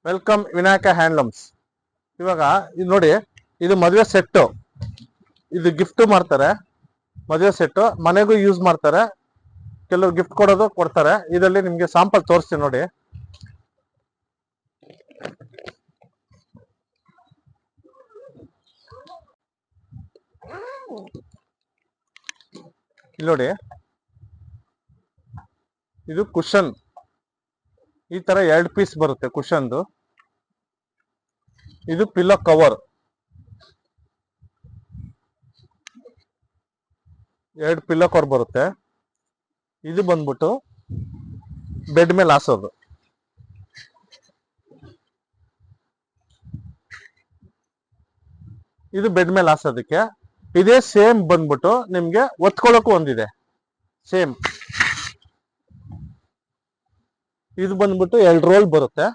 Welcome Vinayaka handlooms. ಇವಾಗ ಇದು ನೋಡಿ, ಇದು ಮದುವೆ ಸೆಟ್ಟು. ಇದು ಗಿಫ್ಟ್ ಮಾಡ್ತಾರೆ, ಮದುವೆ ಸೆಟ್ಟು ಮನೆಗೂ ಯೂಸ್ ಮಾಡ್ತಾರೆ, ಕೆಲವರು ಗಿಫ್ಟ್ ಕೊಡೋದು ಕೊಡ್ತಾರೆ. ಇದರಲ್ಲಿ ನಿಮ್ಗೆ ಸಾಂಪಲ್ ತೋರಿಸ್ತೀನಿ ನೋಡಿ. ಇಲ್ಲಿ ನೋಡಿ, ಇದು ಕುಶನ್. ಈ ತರ 2 ಪೀಸ್ ಬರುತ್ತೆ ಕುಶನ್ದು. ಇದು ಪಿಲ್ಲೋ ಕವರ್, 2 ಪಿಲ್ಲೋ ಕವರ್ ಬರುತ್ತೆ. ಇದು ಬಂದ್ಬಿಟ್ಟು ಬೆಡ್ ಮೇಲೆ ಹಾಸೋದು. ಇದು ಬೆಡ್ ಮೇಲೆ ಹಾಸೋದಕ್ಕೆ. ಇದೇ ಸೇಮ್ ಬಂದ್ಬಿಟ್ಟು ನಿಮ್ಗೆ ಒತ್ಕೊಳ್ಳೋಕು ಒಂದಿದೆ ಸೇಮ್. ಇದು ಬಂದ್ಬಿಟ್ಟು 2 ರೋಲ್ ಬರುತ್ತೆ.